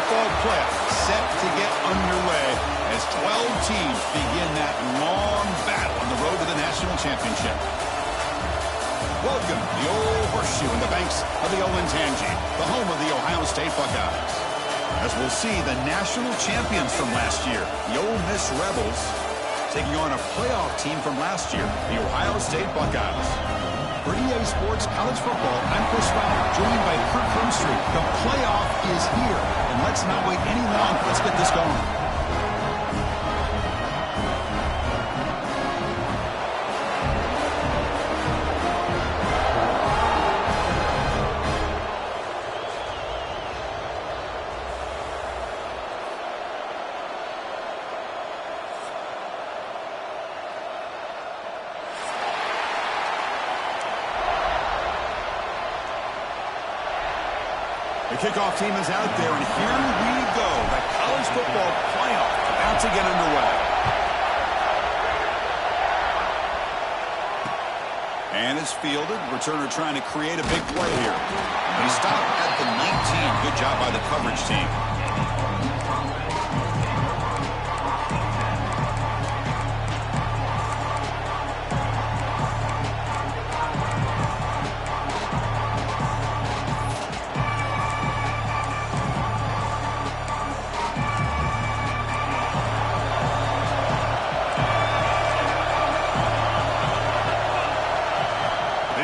football playoff set to get underway as 12 teams begin that long battle on the road to the national championship. Welcome to the old horseshoe in the banks of the Ncaa, the home of the Ohio State Buckeyes. As we'll see the national champions from last year, the Ole Miss Rebels, taking on a playoff team from last year, the Ohio State Buckeyes. For EA Sports College Football, I'm Chris Ryan, joined by Kirk Crumstreet. The playoff is here, and let's not wait any longer. Let's get this going. The kickoff team is out there, and here we go. The college football playoff about to get underway. And it's fielded. Returner trying to create a big play here. He stopped at the 19. Good job by the coverage team.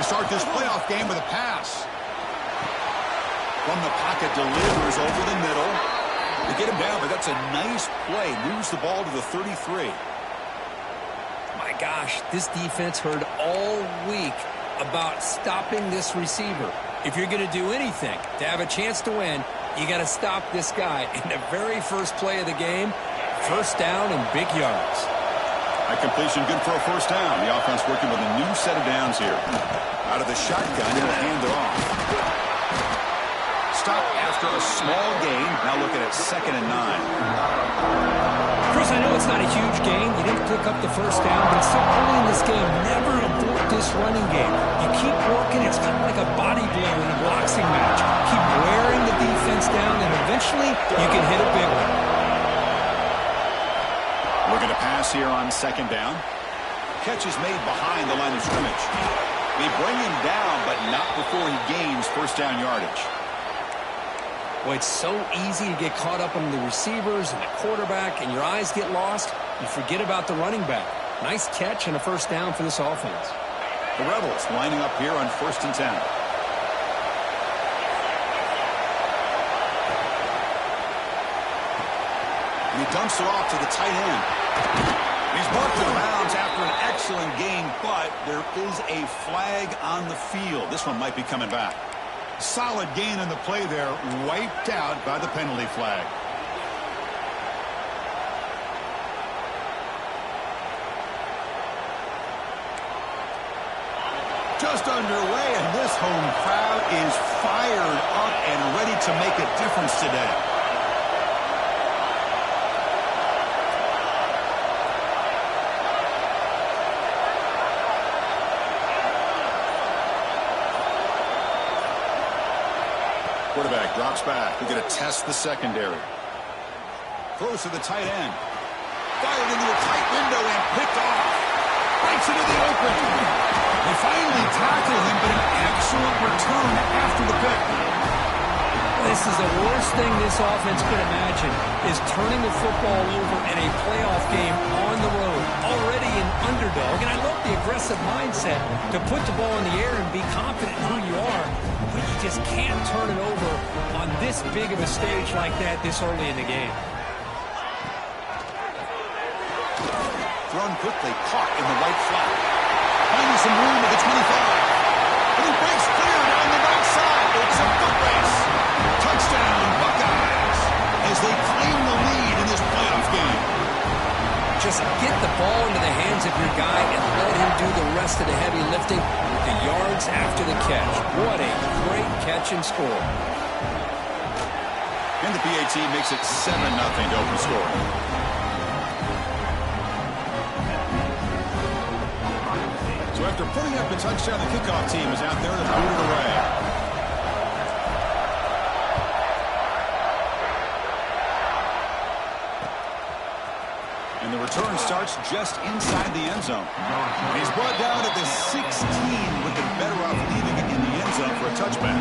Start this playoff game with a pass. From the pocket, delivers over the middle. They get him down, but that's a nice play. Moves the ball to the 33. My gosh, this defense heard all week about stopping this receiver. If you're going to do anything to have a chance to win, you got to stop this guy. In the very first play of the game, first down and big yards. A completion good for a first down. The offense working with a new set of downs here. Out of the shotgun, he'll hand it off. Stop after a small gain. Now looking at 2nd and 9. Chris, I know it's not a huge gain. You didn't pick up the first down, but it's so early in this game. Never abort this running game. You keep working. It's kind of like a body blow in a boxing match. Keep wearing the defense down, and eventually you can hit a big one. Looking to pass here on 2nd down. Catch is made behind the line of scrimmage. They bring him down, but not before he gains first down yardage. Well, it's so easy to get caught up on the receivers and the quarterback, and your eyes get lost. You forget about the running back. Nice catch and a first down for this offense. The Rebels lining up here on 1st and 10. And he dumps it off to the tight end. He's marked in bounds after an excellent game, but there is a flag on the field. This one might be coming back. Solid gain in the play there, wiped out by the penalty flag. Just underway, and this home crowd is fired up and ready to make a difference today. Quarterback drops back. We're going to test the secondary. Throws to the tight end. Fired into a tight window and picked off. Breaks into the open. They finally tackle him, but an excellent return after the pick. This is the worst thing this offense could imagine, is turning the football over in a playoff game on the road. Already an underdog, and I love the aggressive mindset to put the ball in the air and be confident in who you are. But you just can't turn it over on this big of a stage like that this early in the game. Thrown quickly, caught in the right flat. Finding some room at the 25. And he breaks clear down the right side. It's a foot race. Touchdown, Buckeyes, as they claim the lead in this playoff game. Just get the ball into the hands of your guy and let him do the rest of the heavy lifting with the yards after the catch. What a great catch and score. And the PAT makes it 7-0 to open score. So after putting up a touchdown, the kickoff team is out there to boot it away. return starts just inside the end zone. And he's brought down at the 16 with the better off leaving it in the end zone for a touchback.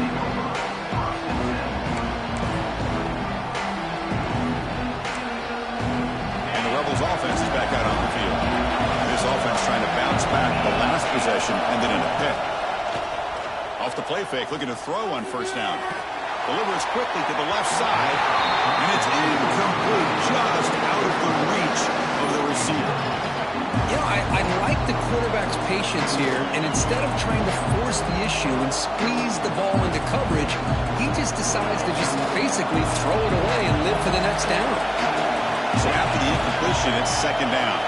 And the Rebels offense is back out on the field. This offense trying to bounce back. The last possession ended in a pick. Off the play fake, looking to throw on first down. Delivers quickly to the left side, and it's incomplete, just out of the reach of the receiver. You know, I like the quarterback's patience here, and instead of trying to force the issue and squeeze the ball into coverage, he just decides to just basically throw it away and live for the next down. So after the incompletion, it's second down.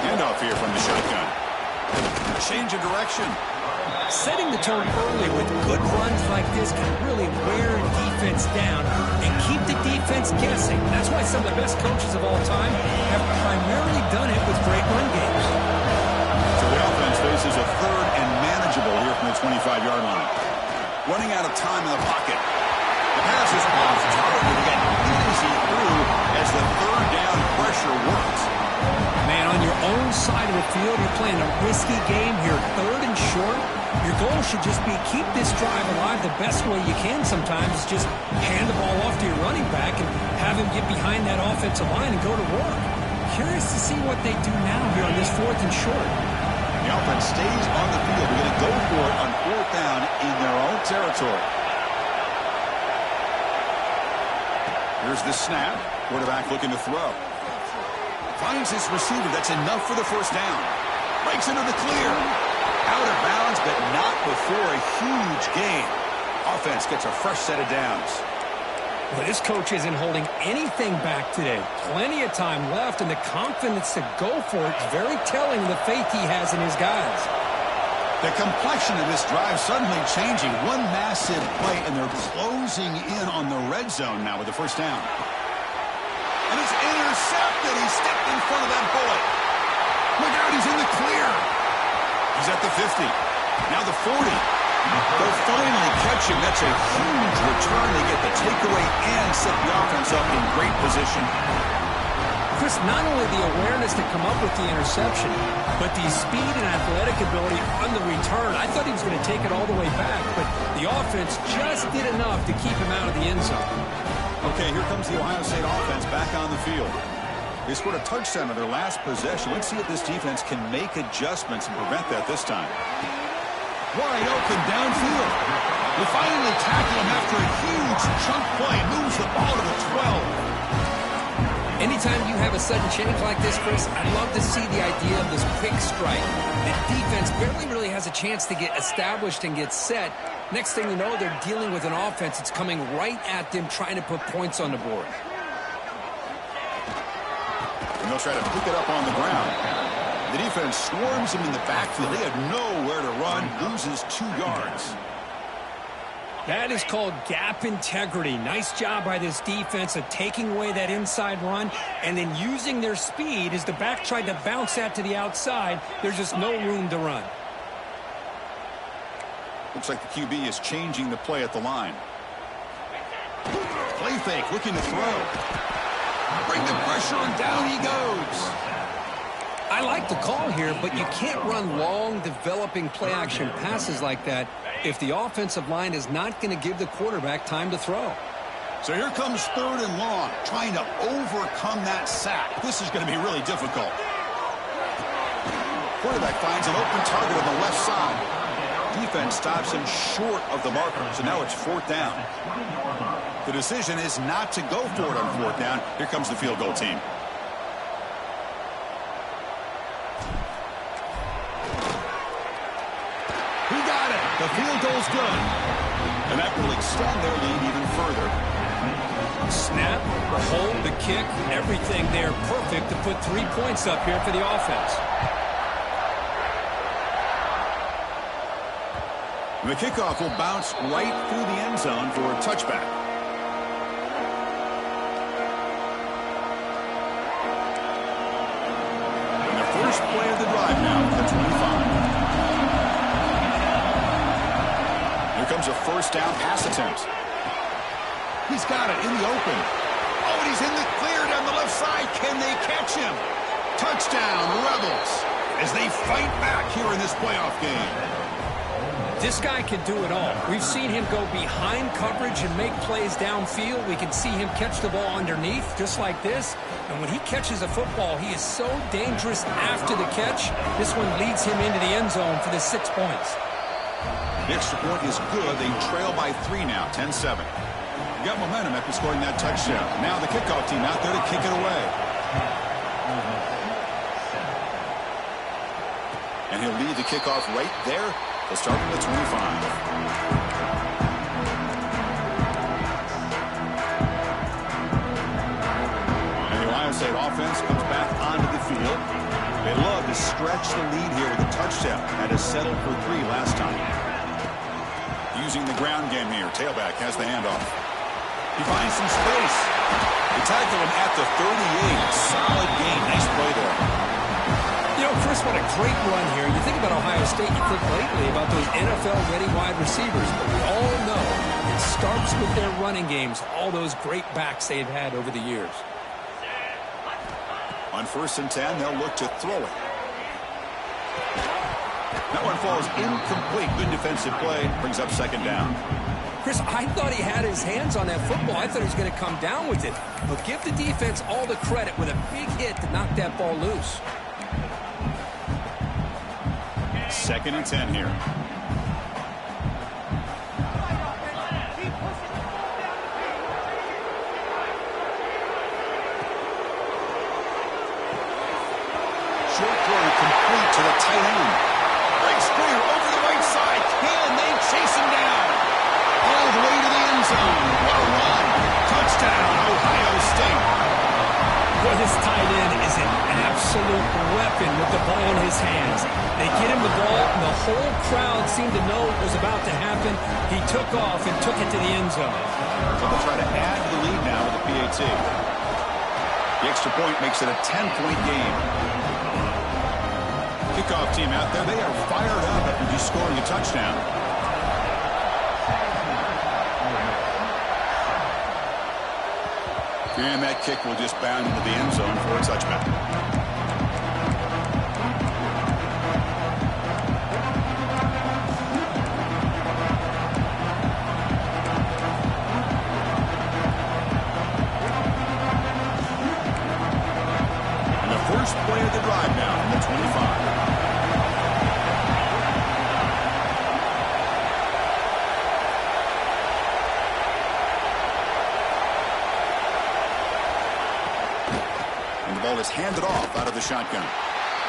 Handoff here from the shotgun. Change of direction. Setting the tone early with good runs like this can really wear a defense down and keep the defense guessing. That's why some of the best coaches of all time have primarily done it with great run games. So the offense faces a third and manageable here from the 25-yard line. Running out of time in the pocket. The pass is off target to get easy through as the third down pressure works. Man, on your own side of the field, you're playing a risky game here, third and short. Your goal should just be keep this drive alive the best way you can sometimes. Is just hand the ball off to your running back and have him get behind that offensive line and go to work. Curious to see what they do now here on this fourth and short. The offense stays on the field. They're going to go for it on fourth down in their own territory. Here's the snap. Quarterback looking to throw. Finds his receiver. That's enough for the first down. Breaks into the clear. Out of bounds, but not before a huge gain. Offense gets a fresh set of downs. Well, this coach isn't holding anything back today. Plenty of time left, and the confidence to go for it is very telling of the faith he has in his guys. The complexion of this drive suddenly changing. One massive play, and they're closing in on the red zone now with the first down. And it's intercepted. He stepped in front of that bullet. Look out, he's in the clear. He's at the 50. Now the 40. They'll finally catch him. That's a huge return. They get the takeaway and set the offense up in great position. Chris, not only the awareness to come up with the interception, but the speed and athletic ability on the return. I thought he was going to take it all the way back, but the offense just did enough to keep him out of the end zone. Okay, here comes the Ohio State offense back on the field. They scored a touchdown on their last possession. Let's see if this defense can make adjustments and prevent that this time. Wide open downfield. They finally tackle him after a huge chunk play. Moves the ball to the 12. Anytime you have a sudden change like this, Chris, I'd love to see the idea of this quick strike. The defense barely really has a chance to get established and get set. Next thing you know, they're dealing with an offense that's coming right at them, trying to put points on the board. And they'll try to pick it up on the ground. The defense swarms him in the backfield. They have nowhere to run. Loses 2 yards. That is called gap integrity. Nice job by this defense of taking away that inside run and then using their speed as the back tried to bounce that to the outside. There's just no room to run. Looks like the QB is changing the play at the line. Play fake, looking to throw. Bring the pressure, and down he goes. I like the call here, but you can't run long, developing play-action passes like that if the offensive line is not going to give the quarterback time to throw. So here comes third and long, trying to overcome that sack. This is going to be really difficult. Quarterback finds an open target on the left side. Defense stops him short of the marker, so now it's fourth down. The decision is not to go for it on fourth down. Here comes the field goal team. He got it. The field goal's good. And that will extend their lead even further. Snap, the hold, the kick, everything there perfect to put 3 points up here for the offense. And the kickoff will bounce right through the end zone for a touchback. And the first play of the drive now at the 25. Here comes a first down pass attempt. He's got it in the open. Oh, and he's in the clear down the left side. Can they catch him? Touchdown, Rebels, as they fight back here in this playoff game. This guy can do it all. We've seen him go behind coverage and make plays downfield. We can see him catch the ball underneath, just like this. And when he catches a football, he is so dangerous after the catch. This one leads him into the end zone for the 6 points. The extra point is good. They trail by 3 now, 10-7. Got momentum after scoring that touchdown. Now the kickoff team out there to kick it away. And he'll lead the kickoff right there. They'll start at the 25. And the Ohio State offense comes back onto the field. They love to stretch the lead here with a touchdown. That is settled for 3 last time. Using the ground game here. Tailback has the handoff. He finds some space. They tackle him at the 38. Solid gain. Nice play there. You know, Chris, what a great run here. You think about Ohio State, you think lately about those NFL-ready wide receivers, but we all know it starts with their running games, all those great backs they've had over the years. On 1st and 10, they'll look to throw it. That one falls incomplete. Good defensive play. Brings up 2nd down. Chris, I thought he had his hands on that football. I thought he was going to come down with it. But give the defense all the credit with a big hit to knock that ball loose. 2nd and 10 here. Short throw complete to the tight end. Breaks clear over the right side. Can they chase him down? All the way to the end zone. What a run. Touchdown, Ohio State. Boy, this tight end is an absolute weapon with the ball in his hands. They get him the ball, and the whole crowd seemed to know what was about to happen. He took off and took it to the end zone. So they'll try to add to the lead now with the PAT. The extra point makes it a 10-point game. Kickoff team out there, they are fired up after just scoring a touchdown. And that kick will just bound into the end zone for a touchback. And the first play of the drive now from the 25. Ball is handed off out of the shotgun.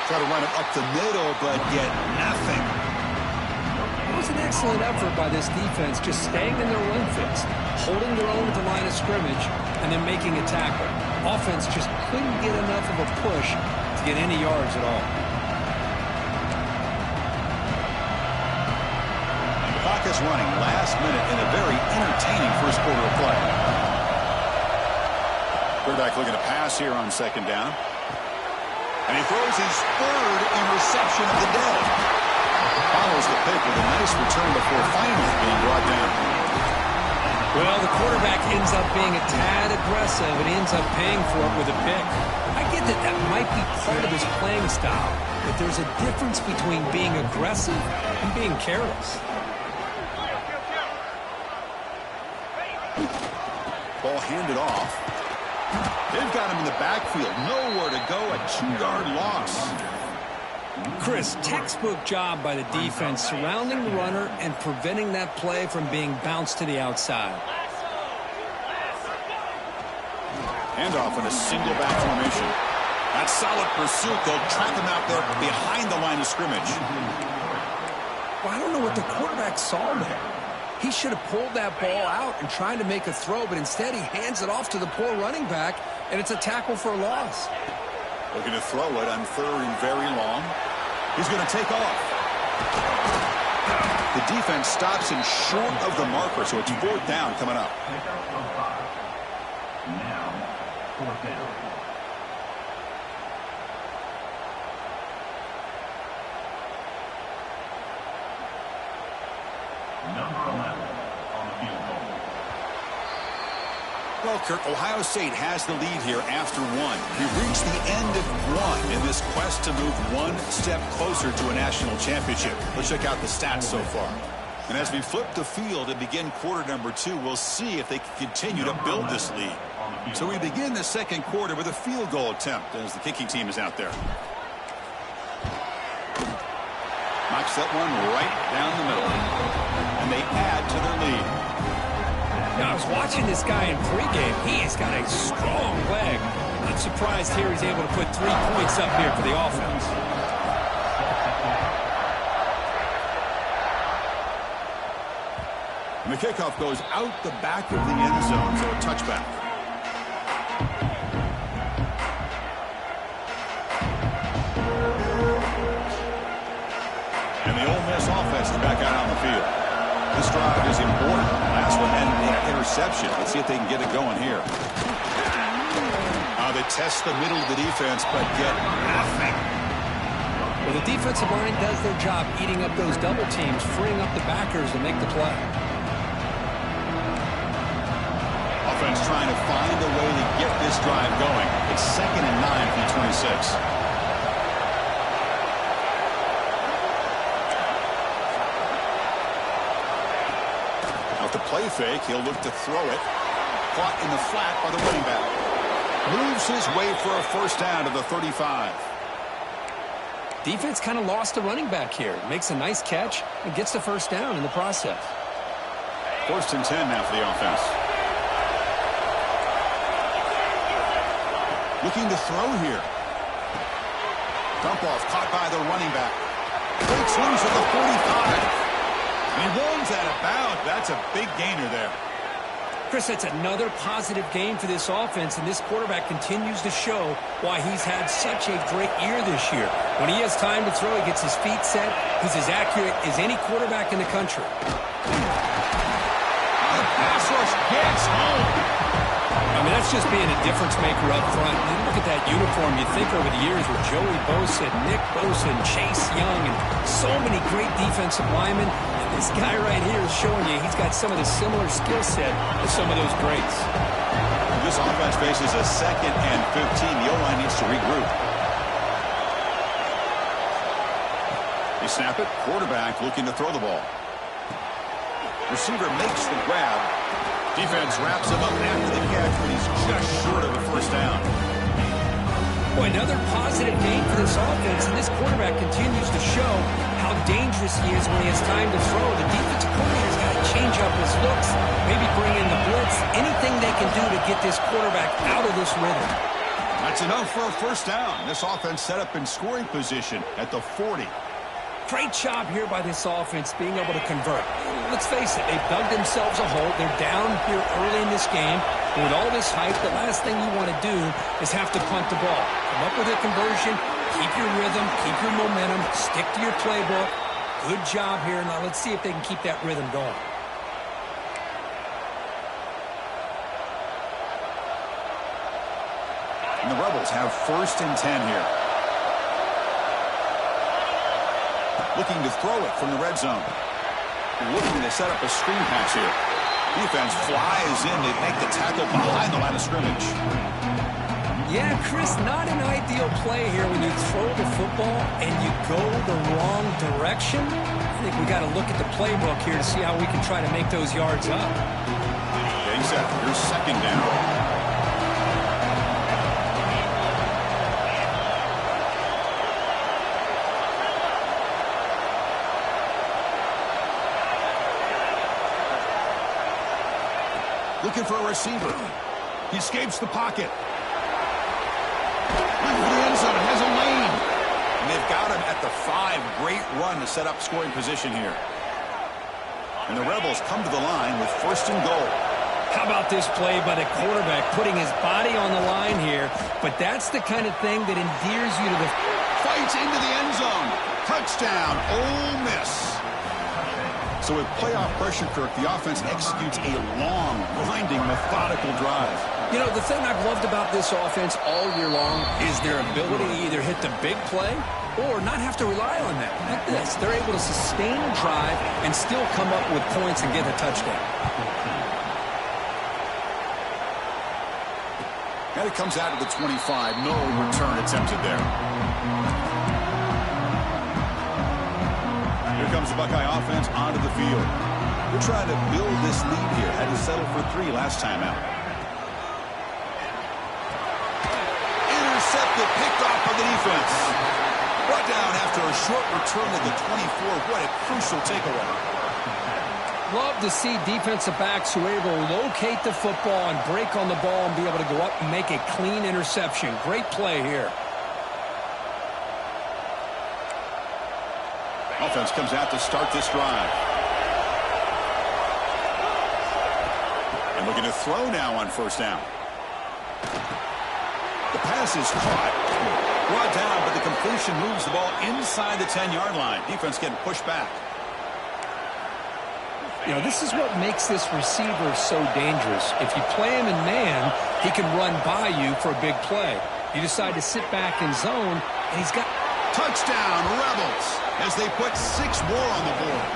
Try to run it up the middle, but get nothing. It was an excellent effort by this defense, just staying in their run fits, holding their own at the line of scrimmage, and then making a tackle. Offense just couldn't get enough of a push to get any yards at all. The clock is running last minute in a very entertaining first quarter of play. Quarterback looking to pass here on 2nd down. And he throws his 3rd interception of the day. Follows the pick with a nice return before finally being brought down. Well, the quarterback ends up being a tad aggressive and ends up paying for it with a pick. I get that that might be part of his playing style, but there's a difference between being aggressive and being careless. Ball handed off. They've got him in the backfield. Nowhere to go. A 2-yard loss. Chris, textbook job by the defense surrounding the runner and preventing that play from being bounced to the outside. Handoff in a single back formation. That solid pursuit. They'll trap him out there behind the line of scrimmage. Well, I don't know what the quarterback saw there. He should have pulled that ball out and tried to make a throw, but instead he hands it off to the poor running back, and it's a tackle for a loss. Looking to throw it on 3rd and very long. He's going to take off. The defense stops him short of the marker, so it's 4th down coming up. Now, 4th down. Number 11 on the field goal. Well, Well, Kirk, Ohio State has the lead here after one. We've reached the end of one in this quest to move one step closer to a national championship. Let's check out the stats so far. And as we flip the field and begin quarter number 2, we'll see if they can continue to build this lead. So we begin the second quarter with a field goal attempt as the kicking team is out there. Knocks that one right down the middle. And they add to their lead. Now, I was watching this guy in pregame. He has got a strong leg. Not surprised here he's able to put 3 points up here for the offense. And the kickoff goes out the back of the end zone, so a touchback. And the Ole Miss offense is back out on the field. This drive is important. Last one ended in an interception. Let's see if they can get it going here. They test the middle of the defense, but get nothing. Well, the defensive line does their job eating up those double teams, freeing up the backers to make the play. Offense trying to find a way to get this drive going. It's 2nd and 9 from 26. The play fake, he'll look to throw it. Caught in the flat by the running back. Moves his way for a first down to the 35. Defense kind of lost the running back here. Makes a nice catch and gets the first down in the process. 1st and 10 now for the offense. Looking to throw here. Dump off caught by the running back. Breaks loose at the 45. And he runs out of bounds. That's a big gainer there. Chris, that's another positive game for this offense, and this quarterback continues to show why he's had such a great year this year. When he has time to throw, he gets his feet set. He's as accurate as any quarterback in the country. The pass rush gets home. I mean, that's just being a difference maker up front. You look at that uniform, you think over the years with Joey Bosa, Nick Bosa, and Chase Young, and so many great defensive linemen. And this guy right here is showing you he's got some of the similar skill set as some of those greats. This offense faces a 2nd and 15. The O-line needs to regroup. They snap it. Quarterback looking to throw the ball. Receiver makes the grab. Defense wraps him up after the catch, but he's just short of a first down. Boy, another positive game for this offense, and this quarterback continues to show how dangerous he is when he has time to throw. The defensive coordinator's got to change up his looks, maybe bring in the blitz, anything they can do to get this quarterback out of this rhythm. That's enough for a first down. This offense set up in scoring position at the 40. Great job here by this offense being able to convert. Let's face it, they've dug themselves a hole. They're down here early in this game. And with all this hype, the last thing you want to do is have to punt the ball. Come up with a conversion, keep your rhythm, keep your momentum, stick to your playbook. Good job here. Now let's see if they can keep that rhythm going. And the Rebels have 1st and 10 here. Looking to throw it from the red zone. Looking to set up a screen pass here. Defense flies in. They make the tackle behind the line of scrimmage. Yeah, Chris, not an ideal play here when you throw the football and you go the wrong direction. I think we got to look at the playbook here to see how we can try to make those yards up. Getting set. Here's 2nd down. Looking for a receiver. He escapes the pocket. Looking for the end zone. Has a lane. And they've got him at the 5. Great run to set up scoring position here. And the Rebels come to the line with 1st and goal. How about this play by the quarterback putting his body on the line here? But that's the kind of thing that endears you to the... Fights into the end zone. Touchdown, Ole Miss. So with playoff pressure, Kirk, the offense executes a long, grinding, methodical drive. You know, the thing I've loved about this offense all year long is their ability to either hit the big play or not have to rely on that. Like this, they're able to sustain a drive and still come up with points and get a touchdown. And it comes out to the 25. No return attempted there. Here comes the Buckeye offense onto the field. They're trying to build this lead here. Had to settle for 3 last time out. Intercepted, picked off by the defense. Brought down after a short return at the 24. What a crucial takeaway. Love to see defensive backs who are able to locate the football and break on the ball and be able to go up and make a clean interception. Great play here. Offense comes out to start this drive. And looking to throw now on first down. The pass is caught. Brought down, but the completion moves the ball inside the 10-yard line. Defense getting pushed back. You know, this is what makes this receiver so dangerous. If you play him in man, he can run by you for a big play. You decide to sit back in zone, and he's got... Touchdown, Rebels, as they put 6 more on the board.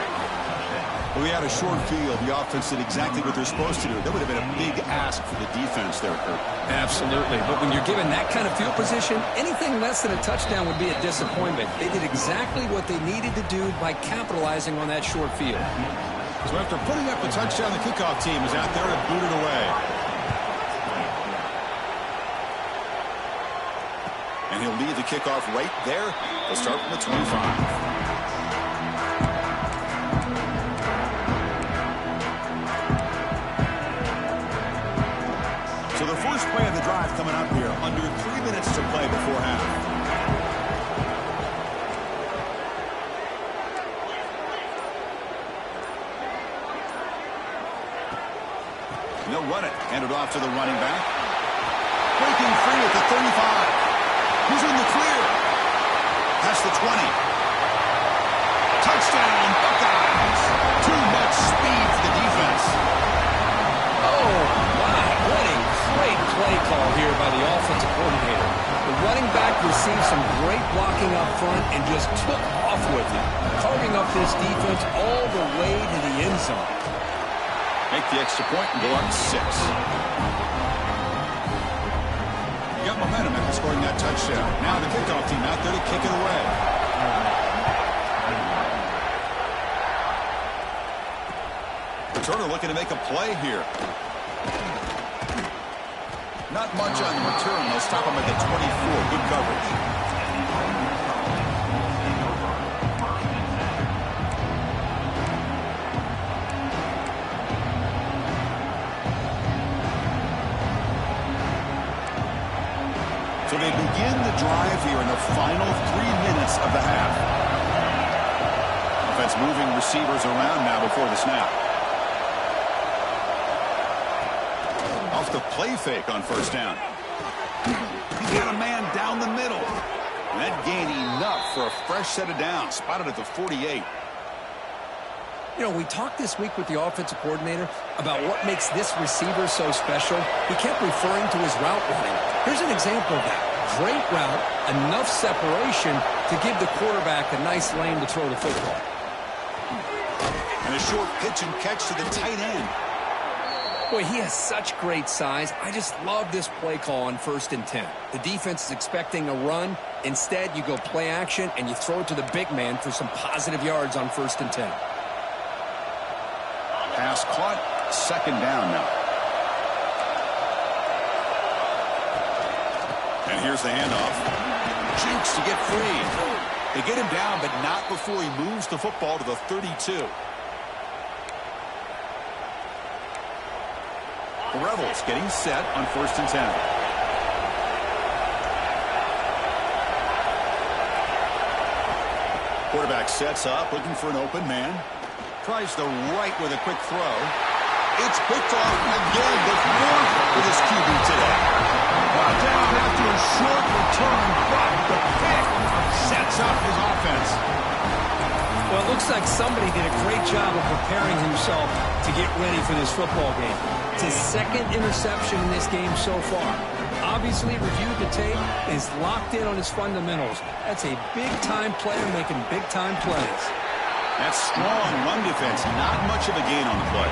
Well, we had a short field. The offense did exactly what they're supposed to do. That would have been a big ask for the defense there, Kurt. Absolutely. But when you're given that kind of field position, anything less than a touchdown would be a disappointment. They did exactly what they needed to do by capitalizing on that short field. So after putting up a touchdown, the kickoff team is out there to boot it away. And he'll leave the kickoff right there. They'll start from the 25. So the first play of the drive coming up here. Under 3 minutes to play before half. They'll run it. Hand it off to the running back. Breaking free at the 35. Who's in the clear? Past the 20. Touchdown, Buckeyes. Too much speed for the defense. Oh, my. What a great play call here by the offensive coordinator. The running back received some great blocking up front and just took off with it, carving up this defense all the way to the end zone. Make the extra point and go up 6. You got momentum after scoring that touchdown. Now the kickoff team out there to kick it away. Returner looking to make a play here. Not much on the return. They'll stop him at the 24. Good coverage. So they begin the drive here in the final 3 minutes of the half. Offense moving receivers around now before the snap. Off the play fake on first down. He's got a man down the middle. And that gained enough for a fresh set of downs. Spotted at the 48. You know, we talked this week with the offensive coordinator about what makes this receiver so special. He kept referring to his route running. Here's an example of that. Great route, enough separation to give the quarterback a nice lane to throw the football. And a short pitch and catch to the tight end. Boy, he has such great size. I just love this play call on 1st and 10. The defense is expecting a run. Instead, you go play action and you throw it to the big man for some positive yards on 1st and 10. Pass caught, 2nd down now. And here's the handoff. Jukes to get free. They get him down, but not before he moves the football to the 32. The Rebels getting set on 1st and 10. Quarterback sets up, looking for an open man. Tries the right with a quick throw. It's picked off again, the 4th for this QB today. Brought down after a short return, but the pick sets up his offense. Well, it looks like somebody did a great job of preparing himself to get ready for this football game. It's his 2nd interception in this game so far. Obviously reviewed the tape, is locked in on his fundamentals. That's a big-time player making big-time plays. That strong run defense, not much of a gain on the play.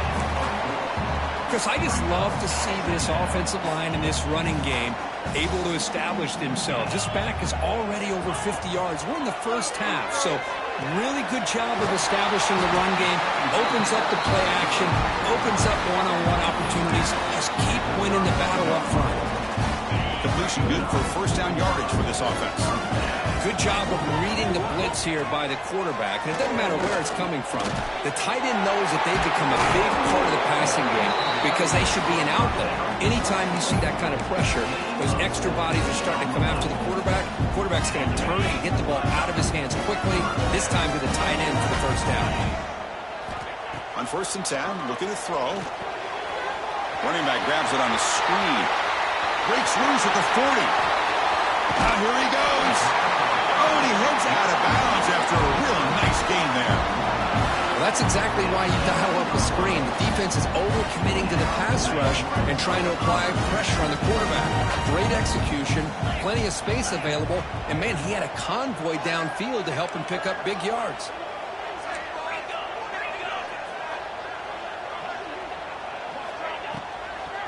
Chris, I just love to see this offensive line and this running game able to establish themselves. This back is already over 50 yards. We're in the first half, so really good job of establishing the run game. Opens up the play action, opens up one-on-one opportunities. Just keep winning the battle up front. Completion good for first down yardage for this offense. Good job of reading the blitz here by the quarterback. And it doesn't matter where it's coming from. The tight end knows that they've become a big part of the passing game because they should be an outlet. Anytime you see that kind of pressure, those extra bodies are starting to come after the quarterback. The quarterback's going to turn and get the ball out of his hands quickly, this time to the tight end for the first down. On 1st and 10, looking to throw. Running back grabs it on the screen. Breaks loose at the 40. Now here he goes. Oh, and he heads out of bounds after a real nice gain there. Well, that's exactly why you dial up the screen. The defense is overcommitting to the pass rush and trying to apply pressure on the quarterback. Great execution, plenty of space available, and, man, he had a convoy downfield to help him pick up big yards.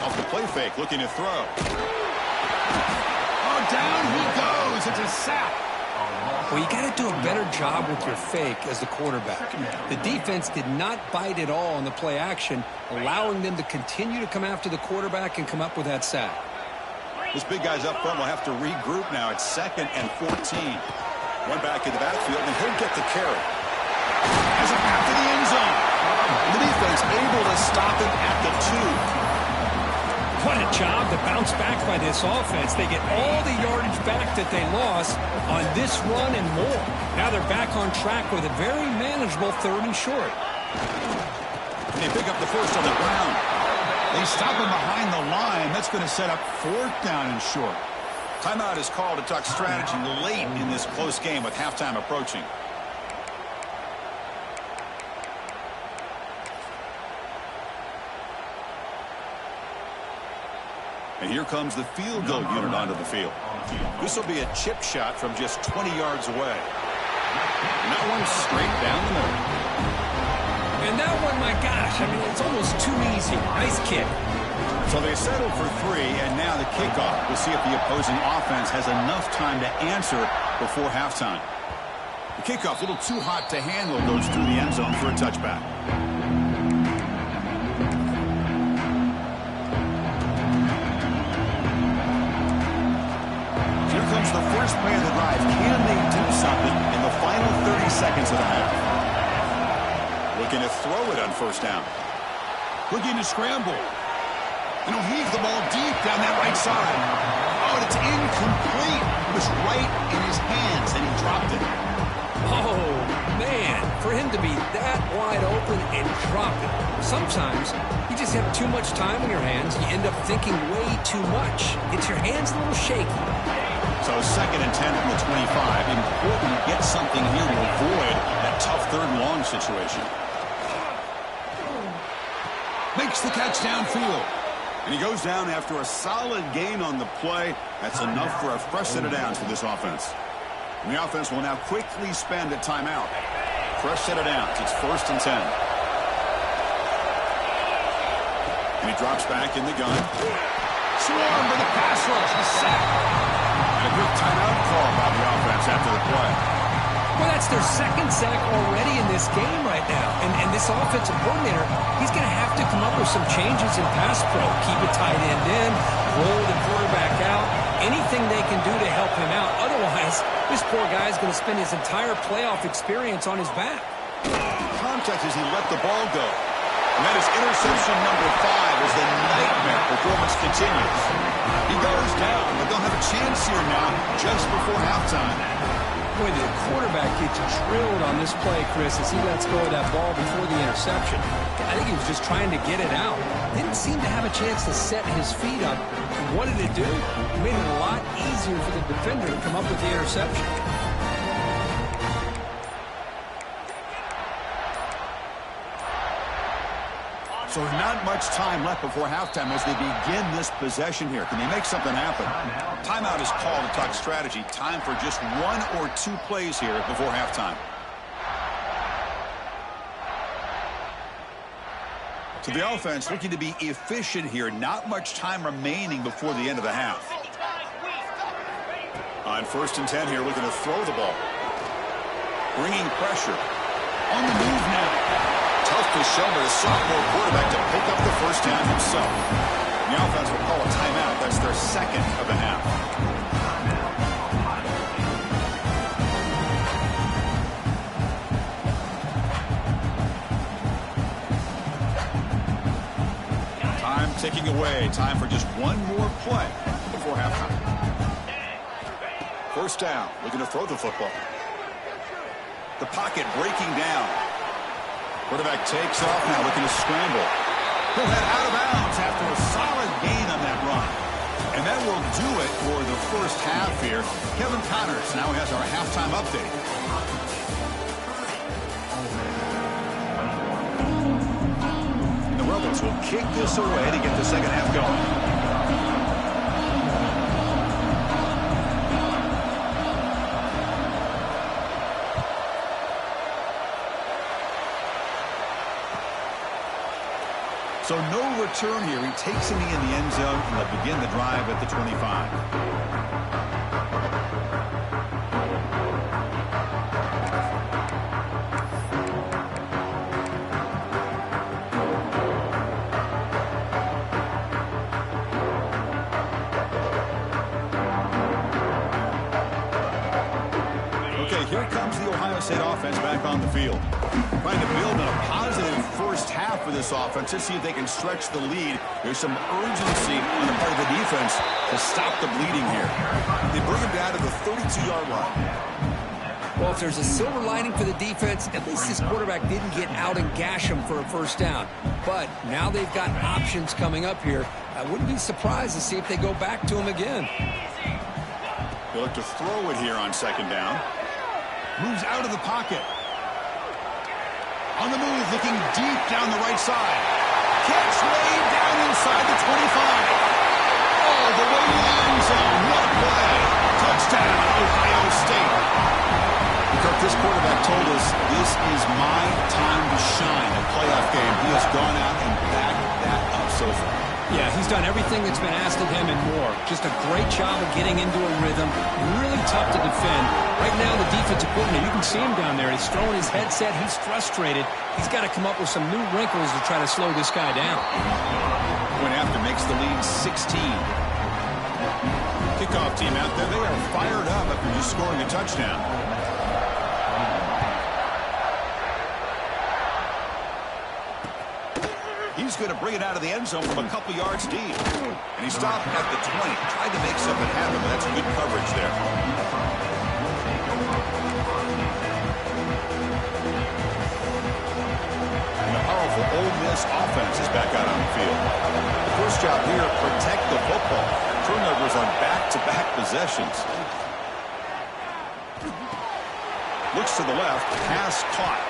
Off the play fake, looking to throw. Oh, down he goes. It's a sack. Well, you got to do a better job with your fake as the quarterback. The defense did not bite at all on the play action, allowing them to continue to come after the quarterback and come up with that sack. This big guy's up front will have to regroup now. It's 2nd and 14. One back in the backfield, and he'll get the carry. Has it back to the end zone. The defense able to stop him at the 2. What a job to bounce back by this offense. They get all the yardage back that they lost on this run and more. Now they're back on track with a very manageable 3rd and short. And they pick up the first on the ground. They stop him behind the line. That's going to set up 4th down and short. Timeout is called to talk strategy late in this close game with halftime approaching. And here comes the field goal unit onto the field. This will be a chip shot from just 20 yards away. And that one's straight down the middle. And that one, my gosh, I mean, it's almost too easy. Nice kick. So they settled for 3, and now the kickoff. We'll see if the opposing offense has enough time to answer before halftime. The kickoff, a little too hot to handle, goes through the end zone for a touchback. Comes the first play of the drive. Can they do something in the final 30 seconds of the half? Looking to throw it on 1st down. Looking to scramble. And he'll heave the ball deep down that right side. Oh, and it's incomplete. It was right in his hands, and he dropped it. Oh, man, for him to be that wide open and drop it. Sometimes you just have too much time in your hands. You end up thinking way too much. Gets your hands a little shaky. So 2nd and 10 from the 25. Important to get something here to avoid that tough 3rd and long situation. Makes the catch downfield. And he goes down after a solid gain on the play. That's enough for a fresh set of downs for this offense. And the offense will now quickly spend a timeout. Fresh set of downs. It's 1st and 10. And he drops back in the gun. Swarm with a pass rush. A sack. And a good timeout call by the offense after the play. Well, that's their 2nd sack already in this game right now. And this offensive coordinator, he's going to have to come up with some changes in pass pro. Keep a tight end in, roll the quarterback out, anything they can do to help him out. Otherwise, this poor guy is going to spend his entire playoff experience on his back. Contact as he let the ball go. And that is interception number 5 as the nightmare performance continues. He goes down, but they'll have a chance here now just before halftime. Boy, the quarterback gets drilled on this play, Chris, as he lets go of that ball before the interception. I think he was just trying to get it out. Didn't seem to have a chance to set his feet up. And what did it do? It made it a lot easier for the defender to come up with the interception. So not much time left before halftime as they begin this possession here. Can they make something happen? Timeout is called to talk strategy. Time for just 1 or 2 plays here before halftime. So the offense looking to be efficient here. Not much time remaining before the end of the half. On 1st and 10 here, looking to throw the ball. Bringing pressure. On the move now. Tough to show for the sophomore quarterback to pick up the first down himself. The offense will call a timeout. That's their second of the half. Time ticking away. Time for just one more play before halftime. 1st down. Looking to throw the football. The pocket breaking down. Quarterback takes off now, looking to scramble. He'll head out of bounds after a solid gain on that run. And that will do it for the first half here. Kevin Connors now has our halftime update. The Rebels will kick this away to get the second half going. So no return here. He takes it in the end zone, and they'll begin the drive at the 25. Okay, here comes the Ohio State offense back on the field. Trying to build on a positive first half for this offense to see if they can stretch the lead. There's some urgency on the part of the defense to stop the bleeding here. They bring him down to the 32-yard line. Well, if there's a silver lining for the defense, at least this quarterback didn't get out and gash him for a first down. But now they've got options coming up here. I wouldn't be surprised to see if they go back to him again. They'll look to throw it here on 2nd down. Moves out of the pocket. On the move, looking deep down the right side. Catch way down inside the 25. All the way to the end zone. What a play. Touchdown, Ohio State. Kirk, this quarterback told us this is my time to shine. A playoff game. He has gone out and backed that up so far. Yeah, he's done everything that's been asked of him and more. Just a great job of getting into a rhythm. Really tough to defend. Right now, the defensive coordinator, you can see him down there. He's throwing his headset. He's frustrated. He's got to come up with some new wrinkles to try to slow this guy down. Point after makes the lead 16. Kickoff team out there. They are fired up after just scoring a touchdown. He's going to bring it out of the end zone from a couple yards deep. And he stopped at the 20. Tried to make something happen, but that's good coverage there. And a powerful Ole Miss offense is back out on the field. The first job here, protect the football. Turnovers on back-to-back possessions. Looks to the left. Pass caught.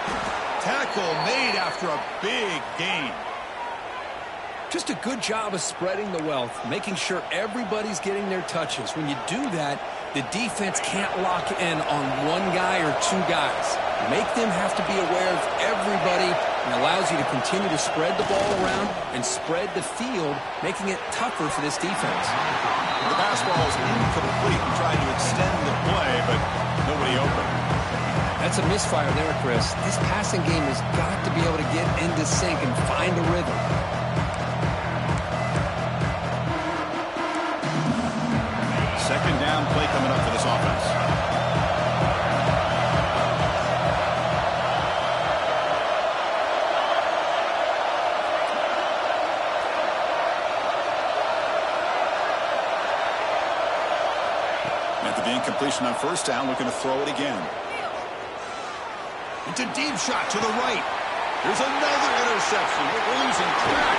Tackle made after a big gain. Just a good job of spreading the wealth, making sure everybody's getting their touches. When you do that, the defense can't lock in on one guy or two guys. Make them have to be aware of everybody, and allows you to continue to spread the ball around and spread the field, making it tougher for this defense. The pass ball is incomplete and trying to extend the play, but nobody open. That's a misfire there, Chris. This passing game has got to be able to get into sync and find a rhythm. Second down play coming up for this offense. After the incompletion on first down, looking to throw it again. It's a deep shot to the right. There's another interception. We're losing track.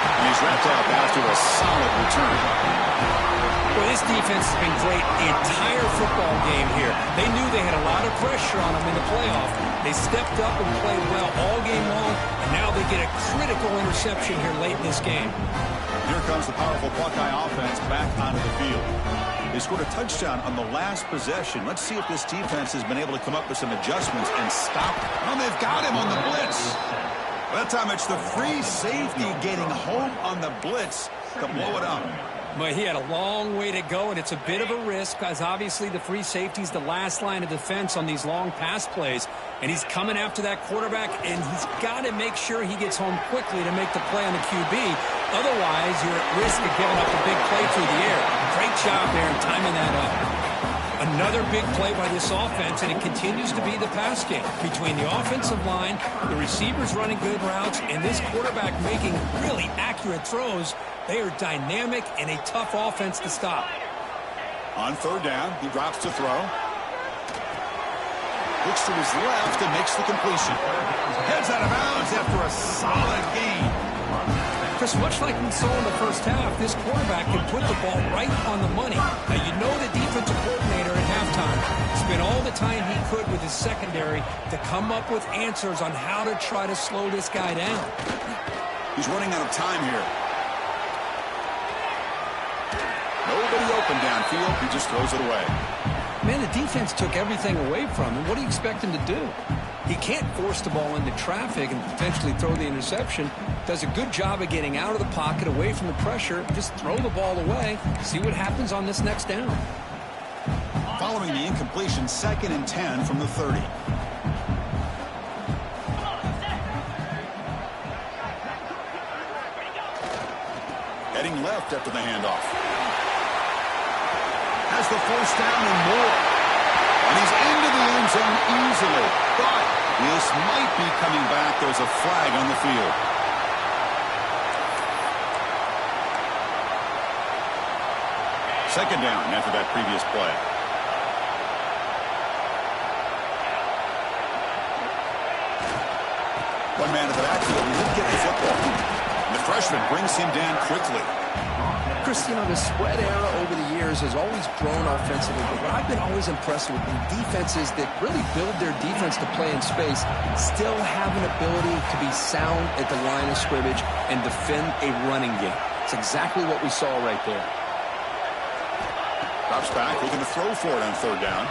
And he's wrapped up after a solid return. Well, this defense has been great the entire football game here. They knew they had a lot of pressure on them in the playoff. They stepped up and played well all game long, and now they get a critical interception here late in this game. Here comes the powerful Buckeye offense back onto the field. They scored a touchdown on the last possession. Let's see if this defense has been able to come up with some adjustments and stop. Oh, they've got him on the blitz. That time it's the free safety getting home on the blitz to blow it up. But he had a long way to go, and it's a bit of a risk because obviously the free safety is the last line of defense on these long pass plays. And he's coming after that quarterback, and he's got to make sure he gets home quickly to make the play on the QB. Otherwise, you're at risk of giving up a big play through the air. Great job there in timing that up. Another big play by this offense, and it continues to be the pass game. Between the offensive line, the receivers running good routes, and this quarterback making really accurate throws, they are dynamic and a tough offense to stop. On third down, he drops to throw. Looks to his left and makes the completion. Heads out of bounds after a solid gain. Chris, much like we saw in the first half, this quarterback can put the ball right on the money. Now, you know the defensive coordinator at halftime spent all the time he could with his secondary to come up with answers on how to try to slow this guy down. He's running out of time here. Nobody open downfield. He just throws it away. Man, the defense took everything away from him. What do you expect him to do? He can't force the ball into traffic and potentially throw the interception. Does a good job of getting out of the pocket, away from the pressure. Just throw the ball away. See what happens on this next down. Following the incompletion, 2nd and 10 from the 30. Heading left after the handoff. Has the first down and more. And he's into the end zone easily. But this might be coming back. There's a flag on the field. Second down after that previous play. One man to the backfield. He didn't get the football. And the freshman brings him down quickly. Chris, you know, the spread era over the years has always grown offensively, but what I've been always impressed with in defenses that really build their defense to play in space still have an ability to be sound at the line of scrimmage and defend a running game. It's exactly what we saw right there. Drops back, looking to throw for it on third down.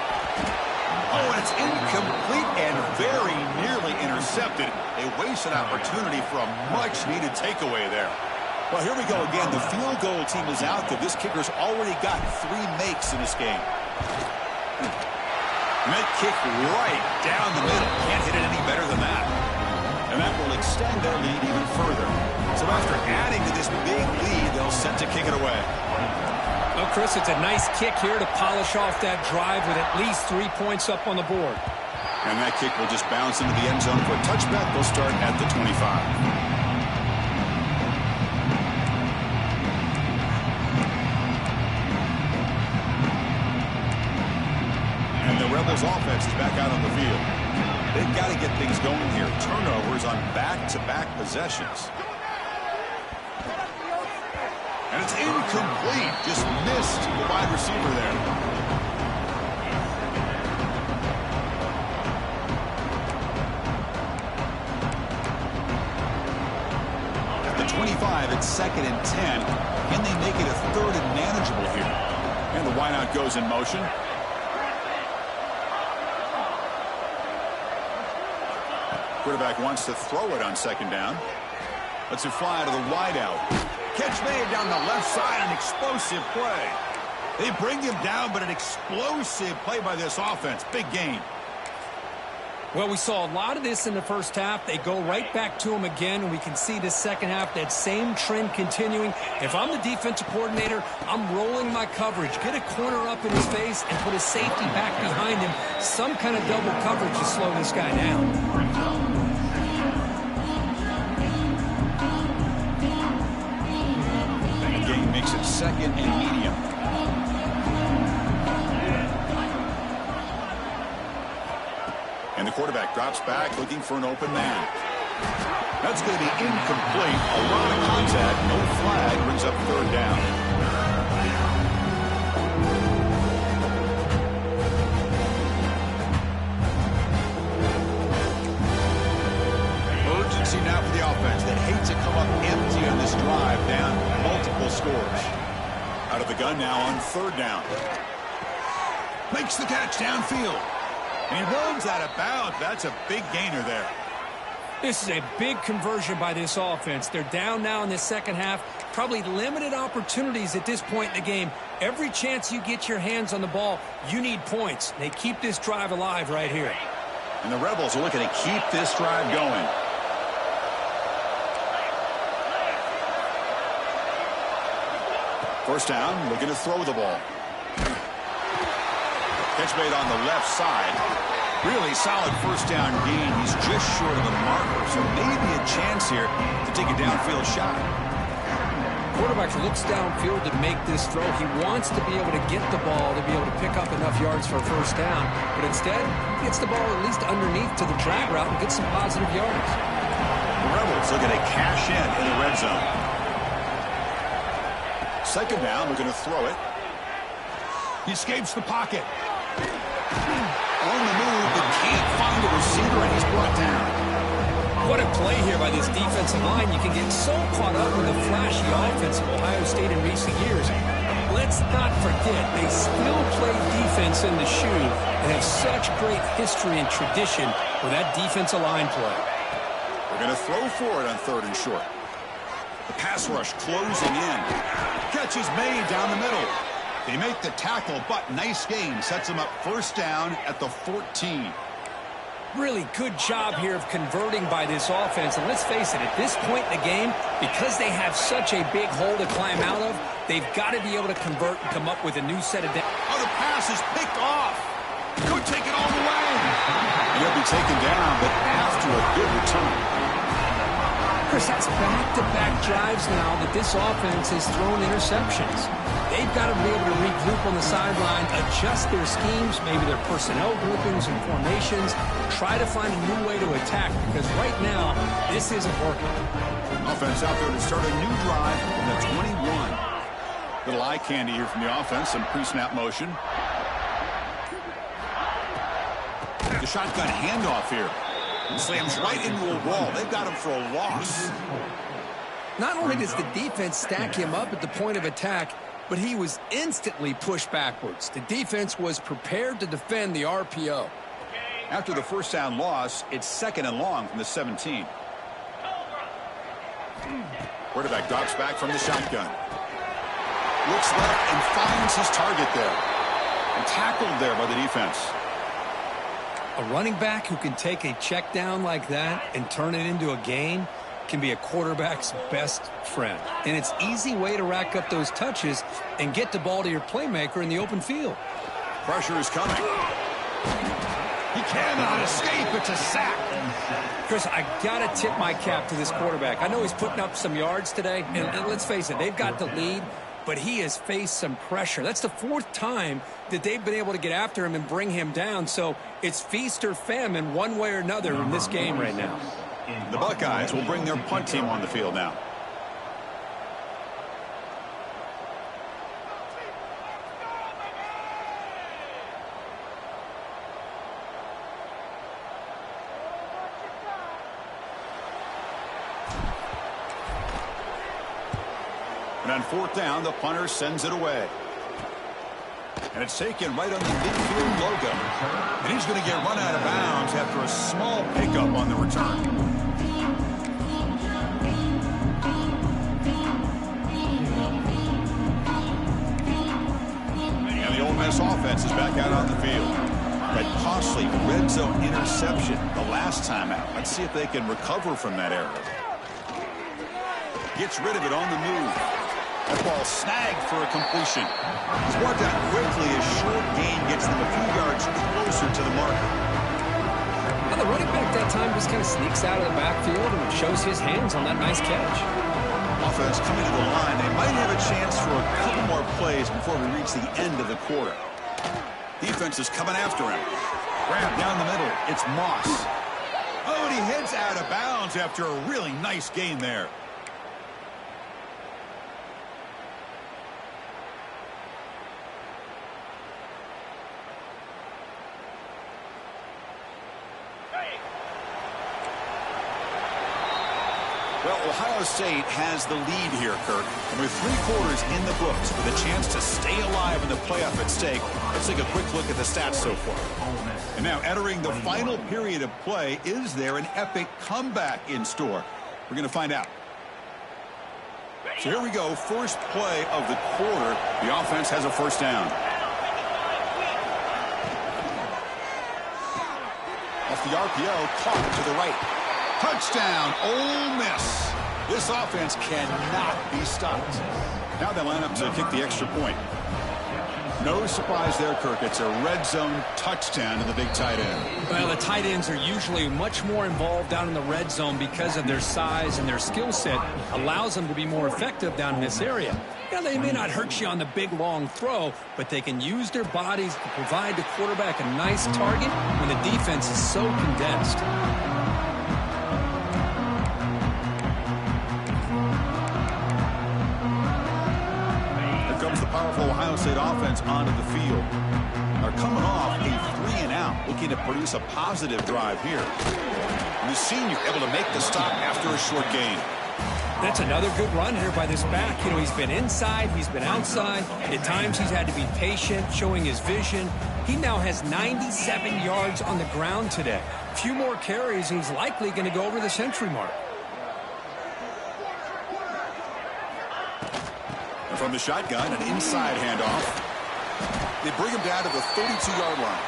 Oh, and it's incomplete and very nearly intercepted. A wasted opportunity for a much-needed takeaway there. Well, here we go again. The field goal team is out there. This kicker's already got 3 makes in this game. Mid kick right down the middle. Can't hit it any better than that. And that will extend their lead even further. So after adding to this big lead, they'll set to kick it away. Well, Chris, it's a nice kick here to polish off that drive with at least 3 points up on the board. And that kick will just bounce into the end zone for a touchback. They'll start at the 25. Rebels offense is back out on the field. They've got to get things going here. Turnovers on back-to-back possessions. And it's incomplete. Just missed the wide receiver there. At the 25, it's 2nd and 10. Can they make it a 3rd and manageable here? And the wideout goes in motion. Quarterback wants to throw it on 2nd down. Lets it fly to the wideout. Catch made down the left side, an explosive play. They bring him down, but an explosive play by this offense. Big gain. Well, we saw a lot of this in the first half. They go right back to him again, and we can see the second half, that same trend continuing. If I'm the defensive coordinator, I'm rolling my coverage. Get a corner up in his face and put a safety back behind him. Some kind of double coverage to slow this guy down. And the game makes it 2nd and medium. And the quarterback drops back, looking for an open man. That's going to be incomplete. A lot of contact, no flag, brings up 3rd down. Urgency now for the offense that hate to come up empty on this drive, down multiple scores. Out of the gun now on 3rd down. Makes the catch downfield. And he runs out of bounds. That's a big gainer there. This is a big conversion by this offense. They're down now in the second half. Probably limited opportunities at this point in the game. Every chance you get your hands on the ball, you need points. They keep this drive alive right here. And the Rebels are looking to keep this drive going. First down, looking to throw the ball. Catch made on the left side. Really solid first down gain. He's just short of the marker, so maybe a chance here to take a downfield shot. Quarterback looks downfield to make this throw. He wants to be able to get the ball to be able to pick up enough yards for a first down, but instead he gets the ball at least underneath to the drag route and gets some positive yards. The Rebels looking to cash in the red zone. Second down, looking to throw it. He escapes the pocket. On the move, but can't find a receiver, and he's brought down. What a play here by this defensive line. You can get so caught up in the flashy offense of Ohio State in recent years. Let's not forget, they still play defense in the shoe and have such great history and tradition with that defensive line play. They're going to throw for it on third and short. The pass rush closing in. Catch is made down the middle. They make the tackle, but nice game. Sets them up first down at the 14. Really good job here of converting by this offense. And let's face it, at this point in the game, because they have such a big hole to climb out of, they've got to be able to convert and come up with a new set of downs. Oh, the pass is picked off. Could take it all the way. He'll be taken down, but after a good return. Chris, that's back-to-back drives now that this offense has thrown interceptions. They've got to be able to regroup on the sideline, adjust their schemes, maybe their personnel groupings and formations, try to find a new way to attack, because right now, this isn't working. Offense out there to start a new drive from the 21. Little eye candy here from the offense, some pre-snap motion. The shotgun handoff here. Slams right into a wall. They've got him for a loss. Not only does the defense stack him up at the point of attack, but he was instantly pushed backwards. The defense was prepared to defend the RPO. After the first down loss, it's second and long from the 17. Quarterback drops back from the shotgun. Looks left and finds his target there. And tackled there by the defense. A running back who can take a check down like that and turn it into a gain can be a quarterback's best friend. And it's an easy way to rack up those touches and get the ball to your playmaker in the open field. Pressure is coming. He cannot escape. It's a sack. Chris, I got to tip my cap to this quarterback. I know he's putting up some yards today, and let's face it, they've got the lead, but he has faced some pressure. That's the fourth time that they've been able to get after him and bring him down. So it's feast or famine one way or another in this game right now. The Buckeyes will bring their punt team on the field now. And on fourth down, the punter sends it away. And it's taken right on the midfield logo. And he's going to get run out of bounds after a small pickup on the return. And the Ole Miss offense is back out on the field. That costly red zone interception the last time out. Let's see if they can recover from that error. Gets rid of it on the move. That ball snagged for a completion. He's brought down quickly. A short gain gets them a few yards closer to the marker. Well, the running back that time just kind of sneaks out of the backfield and shows his hands on that nice catch. Offense coming to the line. They might have a chance for a couple more plays before we reach the end of the quarter. Defense is coming after him. Grab down the middle. It's Moss. Oh, and he heads out of bounds after a really nice gain there. Well, Ohio State has the lead here, Kirk. And with 3 quarters in the books with a chance to stay alive in the playoff at stake, let's take a quick look at the stats so far. And now entering the final period of play, is there an epic comeback in store? We're going to find out. So here we go, first play of the quarter. The offense has a first down. Off the RPO, caught to the right. Touchdown, Ole Miss. This offense cannot be stopped. Now they line up to kick the extra point. No surprise there, Kirk. It's a red zone touchdown to the big tight end. Well, the tight ends are usually much more involved down in the red zone because of their size, and their skill set allows them to be more effective down in this area. Yeah, they may not hurt you on the big, long throw, but they can use their bodies to provide the quarterback a nice target when the defense is so condensed. The powerful Ohio State offense onto the field. They're coming off a 3-and-out, looking to produce a positive drive here. And the senior able to make the stop after a short gain. That's another good run here by this back. You know, he's been inside, he's been outside. At times he's had to be patient, showing his vision. He now has 97 yards on the ground today. A few more carries, and he's likely going to go over the century mark. From the shotgun, an inside handoff. They bring him down to the 32-yard line.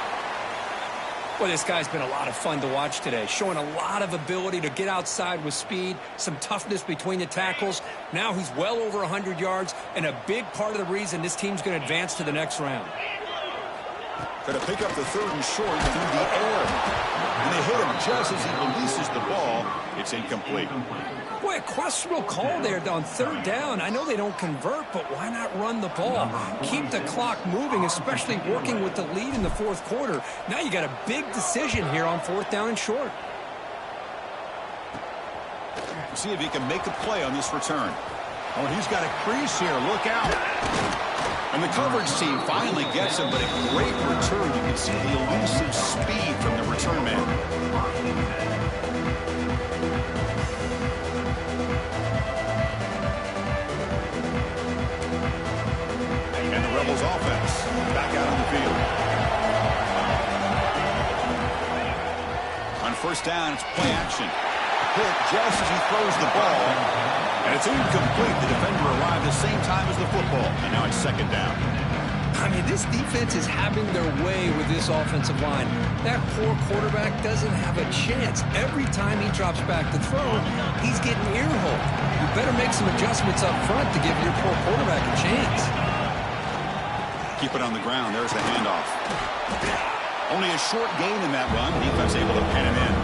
Well, this guy's been a lot of fun to watch today, showing a lot of ability to get outside with speed, some toughness between the tackles. Now he's well over 100 yards, and a big part of the reason this team's going to advance to the next round. Going to pick up the 3rd and short through the air. And they hit him just as he releases the ball. It's incomplete. Boy, a questionable call there on 3rd down. I know they don't convert, but why not run the ball? Keep the clock moving, especially working with the lead in the 4th quarter. Now you got a big decision here on 4th down and short. See if he can make a play on this return. Oh, he's got a crease here. Look out. And the coverage team finally gets him, but a great return. You can see the elusive speed from the return man. And the Rebels offense back out on the field. On 1st down, it's play action. Hit just as he throws the ball. And it's incomplete. The defender arrived the same time as the football. And now it's 2nd down. I mean, this defense is having their way with this offensive line. That poor quarterback doesn't have a chance. Every time he drops back to throw, he's getting ear-holed. You better make some adjustments up front to give your poor quarterback a chance. Keep it on the ground. There's the handoff. Only a short gain in that run. Defense able to pen him in.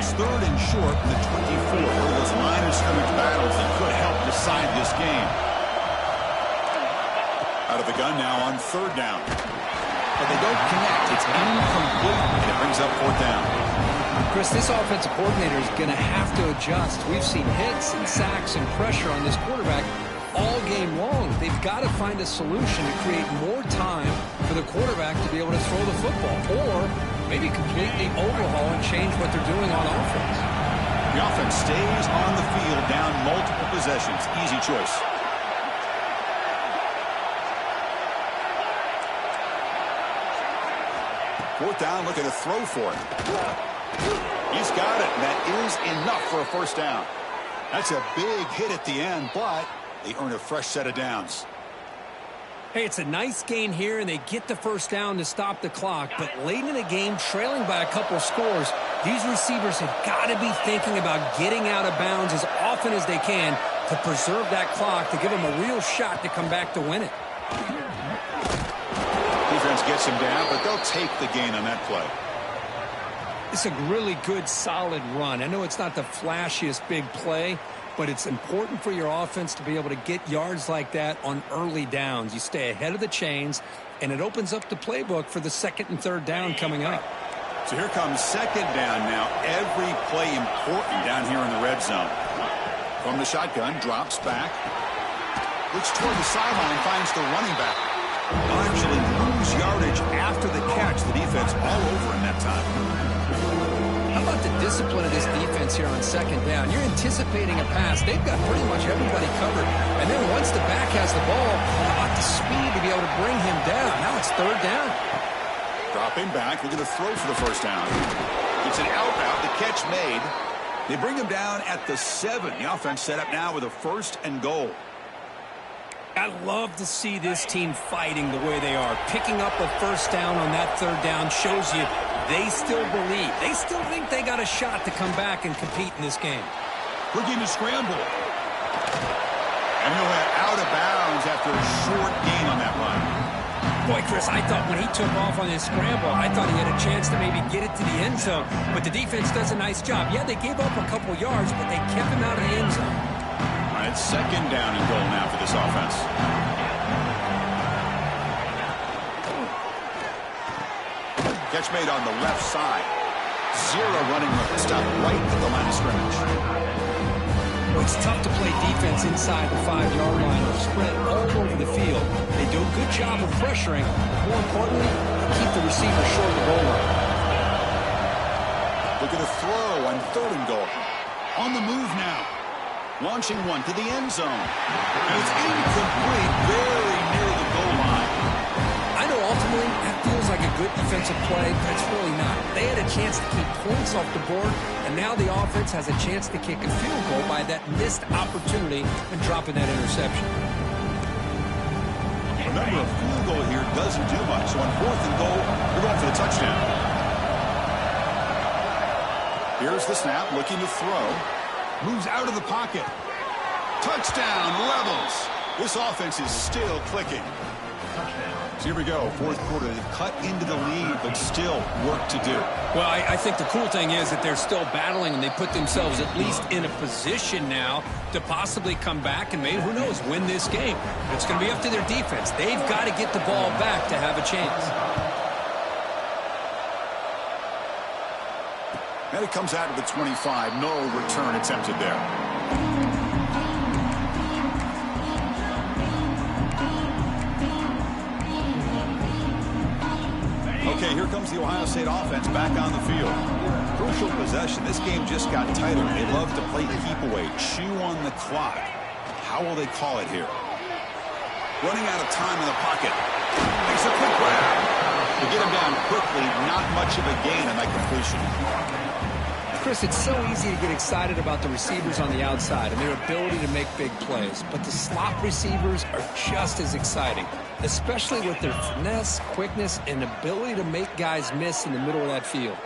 It's 3rd and short from the 24. One of those line of scrimmage battles that could help decide this game. Out of the gun now on 3rd down. But they don't connect. It's incomplete. And it brings up 4th down. Chris, this offensive coordinator is going to have to adjust. We've seen hits and sacks and pressure on this quarterback all game long. They've got to find a solution to create more time for the quarterback to be able to throw the football. Or maybe completely overhaul and change what they're doing on offense. The offense stays on the field down multiple possessions. Easy choice. Fourth down, looking to throw for it. He's got it. That is enough for a 1st down. That's a big hit at the end, but they earn a fresh set of downs. Hey, it's a nice gain here, and they get the 1st down to stop the clock. But late in the game, trailing by a couple of scores, these receivers have got to be thinking about getting out of bounds as often as they can to preserve that clock, to give them a real shot to come back to win it. Defense gets him down, but they'll take the gain on that play. It's a really good, solid run. I know it's not the flashiest big play, but it's important for your offense to be able to get yards like that on early downs. You stay ahead of the chains, and it opens up the playbook for the 2nd and 3rd down coming up. So here comes 2nd down now. Every play important down here in the red zone. From the shotgun, drops back. Looks toward the sideline, finds the running back. They'll actually lose yardage after the catch. The defense all over in that time. How about the discipline of this defense here on second down? You're anticipating a pass. They've got pretty much everybody covered. And then once the back has the ball, how about the speed to be able to bring him down? Now it's third down. Dropping back, looking to throw for the first down. It's an out route. The catch made. They bring him down at the 7. The offense set up now with a 1st and goal. I love to see this team fighting the way they are. Picking up a first down on that third down shows you they still believe. They still think they got a shot to come back and compete in this game. Looking to scramble. And he'll head out of bounds after a short gain on that run. Boy, Chris, I thought when he took off on his scramble, I thought he had a chance to maybe get it to the end zone. But the defense does a nice job. Yeah, they gave up a couple yards, but they kept him out of the end zone. All right, 2nd down and goal now for this offense. Catch made on the left side. 0 running room. Stop right at the line of scrimmage. Well, it's tough to play defense inside the 5-yard line or spread all over the field. They do a good job of pressuring. More importantly, keep the receiver short of the goal line. Look at a throw on 3rd and goal. On the move now. Launching one to the end zone. And it's incomplete, very near the goal line. I know ultimately that feels like a good defensive play, but it's really not. They had a chance to keep points off the board, and now the offense has a chance to kick a field goal by that missed opportunity and dropping that interception. Remember, a field goal here doesn't do much. So on 4th and goal, we're going for the touchdown. Here's the snap, looking to throw. Moves out of the pocket. Touchdown, levels. This offense is still clicking. So here we go, 4th quarter. They've cut into the lead, but still work to do. Well, I think the cool thing is that they're still battling, and they put themselves at least in a position now to possibly come back and maybe, who knows, win this game. But it's going to be up to their defense. They've got to get the ball back to have a chance. And it comes out to the 25. No return attempted there. Okay, here comes the Ohio State offense back on the field. Crucial possession. This game just got tighter. They love to play keep away, chew on the clock. How will they call it here? Running out of time in the pocket. Makes a quick grab. To get him down quickly, not much of a gain on that completion. Chris, it's so easy to get excited about the receivers on the outside and their ability to make big plays, but the slot receivers are just as exciting, especially with their finesse, quickness, and ability to make guys miss in the middle of that field.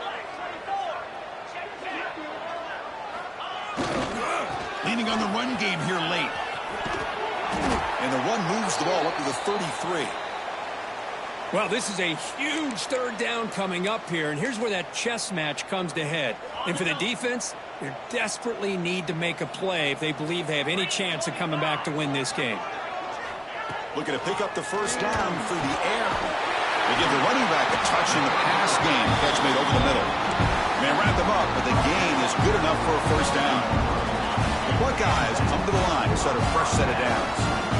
Leaning on the run game here late. And the run moves the ball up to the 33. Well, this is a huge third down coming up here, and here's where that chess match comes to head. And for the defense, they desperately need to make a play if they believe they have any chance of coming back to win this game. Looking to pick up the first down through the air. They give the running back a touch in the pass game. Catch made over the middle. They wrap them up, but the gain is good enough for a first down. The Buckeyes come to the line to start a fresh set of downs.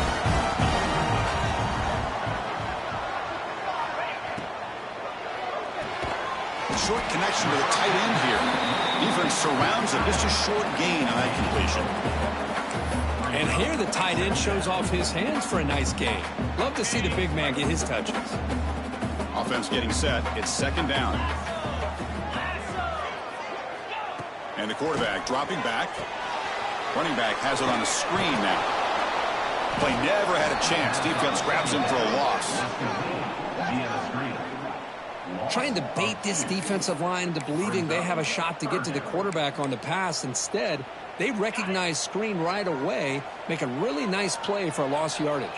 Short connection to the tight end here. Defense surrounds him. Just a short gain on that completion. And here the tight end shows off his hands for a nice gain. Love to see the big man get his touches. Offense getting set. It's 2nd down. And the quarterback dropping back. Running back has it on a screen now. Play never had a chance. Defense grabs him for a loss. Trying to bait this defensive line into believing they have a shot to get to the quarterback on the pass. Instead, they recognize screen right away, make a really nice play for a lost yardage.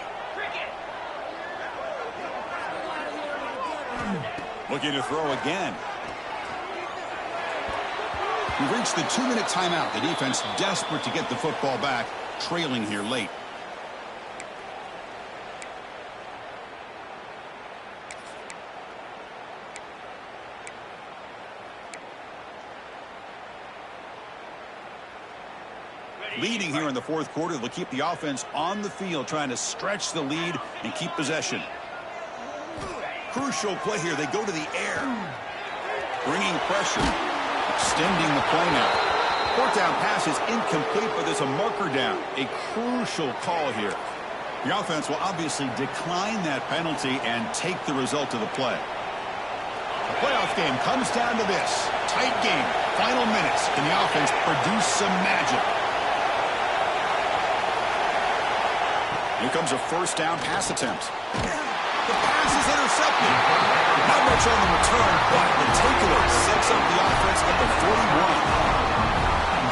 Looking to throw again. We've reached the 2-minute timeout. The defense desperate to get the football back, trailing here late. Leading here in the 4th quarter, they'll keep the offense on the field, trying to stretch the lead and keep possession. crucial play here. They go to the air. Bringing pressure. Extending the play now. Fourth down pass is incomplete, but there's a marker down. A crucial call here. The offense will obviously decline that penalty and take the result of the play. The playoff game comes down to this. Tight game. Final minutes. Can the offense produce some magic? Here comes a first down pass attempt. The pass is intercepted. Not much on the return, but the takeaway sets up the offense at the 41.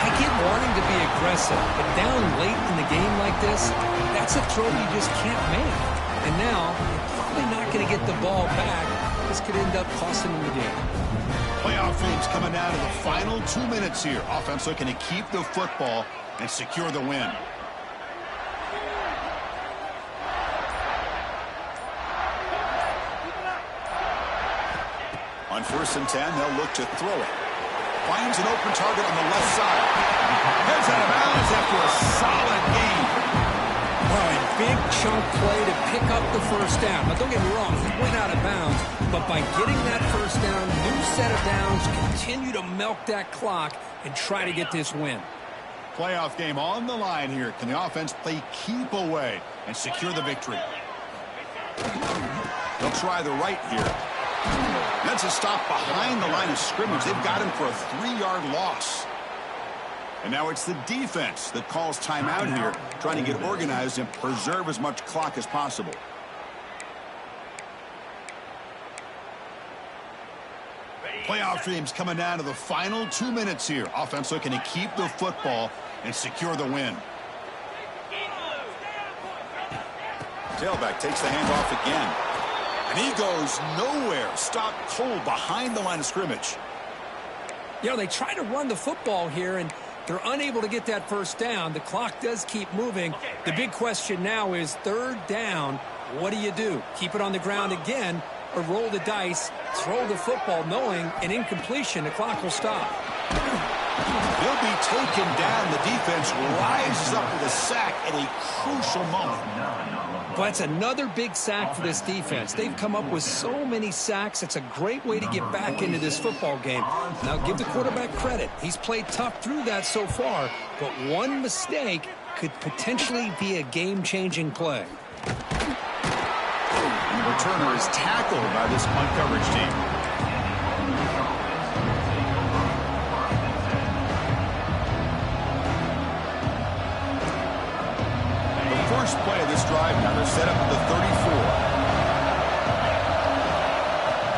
I get wanting to be aggressive, but down late in the game like this, that's a throw you just can't make. And now, you're probably not going to get the ball back. This could end up costing them the game. Playoff games coming down to the final 2 minutes here. Offense looking to keep the football and secure the win. On 1st and 10, they'll look to throw it. Finds an open target on the left side. Heads out of bounds after a solid game. Well, a big chunk play to pick up the first down. Now, don't get me wrong, he went out of bounds, but by getting that first down, new set of downs, continue to milk that clock and try to get this win. Playoff game on the line here. Can the offense play keep away and secure the victory? They'll try the right here. That's a stop behind the line of scrimmage. They've got him for a 3-yard loss. And now it's the defense that calls timeout here, trying to get organized and preserve as much clock as possible. Playoff games coming down to the final 2 minutes here. Offense looking to keep the football and secure the win. Tailback takes the handoff again. And he goes nowhere. Stopped cold behind the line of scrimmage. You know, they try to run the football here, and they're unable to get that first down. The clock does keep moving. The big question now is 3rd down. What do you do? Keep it on the ground again or roll the dice, throw the football knowing an incompletion, the clock will stop. He'll be taken down. The defense rises up with a sack at a crucial moment. But it's another big sack for this defense. They've come up with so many sacks. It's a great way to get back into this football game. Now, give the quarterback credit. He's played tough through that so far, but one mistake could potentially be a game-changing play. The returner is tackled by this punt coverage team. First play of this drive now. They're set up at the 34.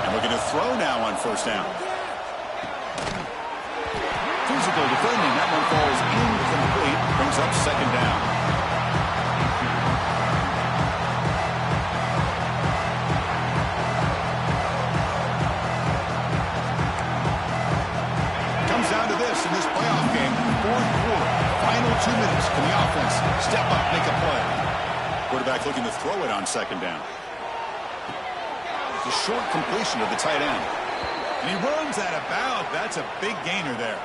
And looking to throw now on 1st down. Physical defending. That one falls incomplete. Brings up 2nd down. Comes down to this in this playoff game. 4th quarter. Final 2 minutes. Can the offense step up, make a play? Quarterback looking to throw it on 2nd down. It's a short completion to the tight end. And he runs out of bounds. That's a big gainer there.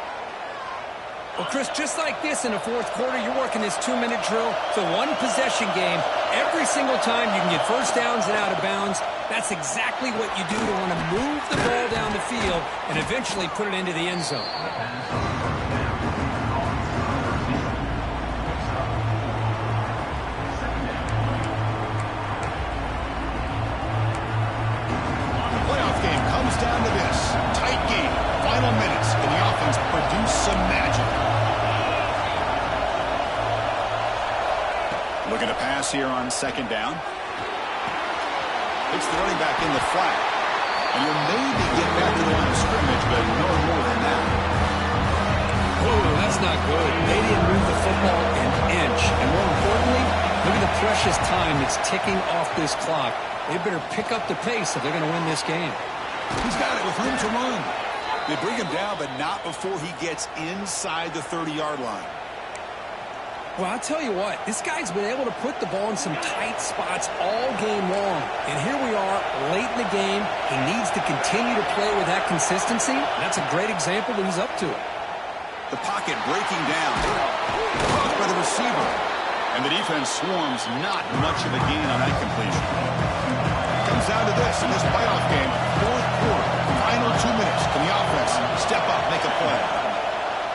Well, Chris, just like this in the 4th quarter, you're working this 2-minute drill. It's a one-possession game. Every single time you can get first downs and out of bounds. That's exactly what you do to want to move the ball down the field and eventually put it into the end zone. Down to this. Tight game. Final minutes. Can the offense produce some magic? Looking to pass here on 2nd down. It's the running back in the flat. And you'll maybe get back to the line of scrimmage, but no more than that. Oh, that's not good. They didn't move the football an inch. And more importantly, look at the precious time that's ticking off this clock. They better pick up the pace if they're going to win this game. He's got it with room to run. They bring him down, but not before he gets inside the 30-yard line. Well, I'll tell you what, this guy's been able to put the ball in some tight spots all game long. And here we are, late in the game. He needs to continue to play with that consistency. That's a great example that he's up to it. The pocket breaking down. Caught by the receiver. And the defense swarms, not much of a gain on that completion. comes down to this in this playoff game. Fourth quarter, final 2 minutes. Can the offense step up, make a play?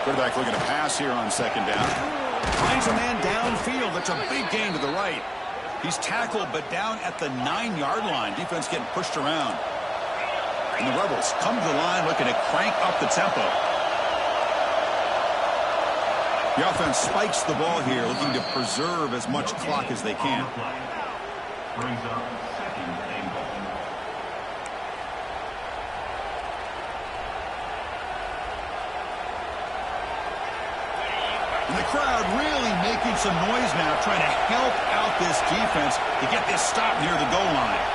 Quarterback looking to pass here on second down. Finds a man downfield. That's a big gain to the right. He's tackled, but down at the 9-yard line. Defense getting pushed around. And the Rebels come to the line looking to crank up the tempo. The offense spikes the ball here, looking to preserve as much clock as they can. Brings up second and goal. And the crowd really making some noise now, trying to help out this defense to get this stop near the goal line.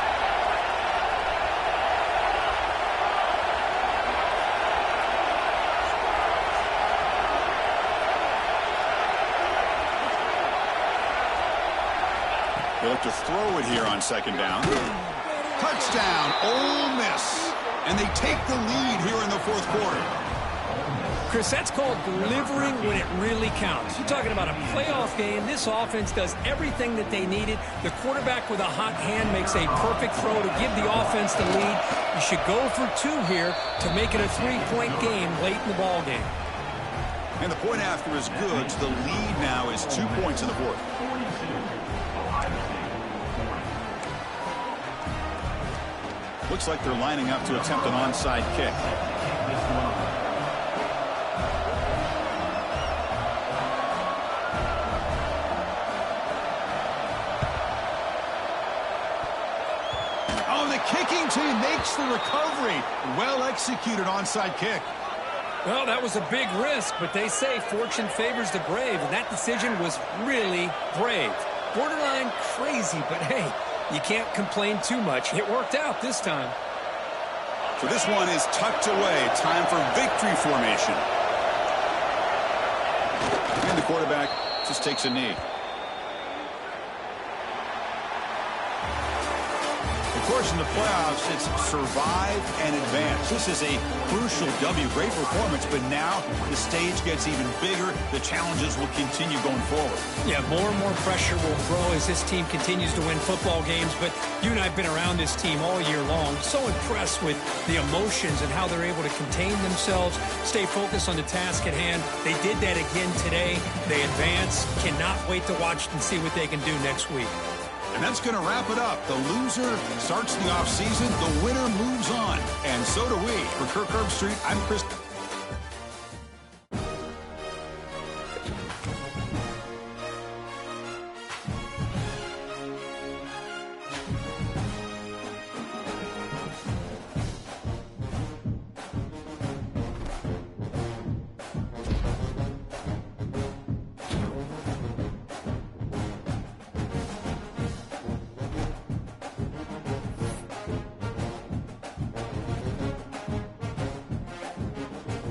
They look to throw it here on second down. Touchdown, Ole Miss. And they take the lead here in the fourth quarter. Chris, that's called delivering when it really counts. You're talking about a playoff game. This offense does everything that they needed. The quarterback with a hot hand makes a perfect throw to give the offense the lead. You should go for 2 here to make it a 3-point game late in the ball game. And the point after is good. So the lead now is 2 points in the fourth. Looks like they're lining up to attempt an onside kick. Oh, the kicking team makes the recovery. Well executed onside kick. Well, that was a big risk, but they say fortune favors the brave, and that decision was really brave. Borderline crazy, but hey, you can't complain too much. It worked out this time. So this one is tucked away. Time for victory formation. And the quarterback just takes a knee. Of course, in the playoffs, it's survive and advance. This is a crucial W. Great performance, but now the stage gets even bigger. The challenges will continue going forward. Yeah, more and more pressure will grow as this team continues to win football games, but you and I have been around this team all year long. So impressed with the emotions and how they're able to contain themselves, stay focused on the task at hand. They did that again today. They advance. Cannot wait to watch and see what they can do next week. And that's going to wrap it up. The loser starts the offseason. The winner moves on. And so do we. For Kirk Herbstreit, I'm Chris.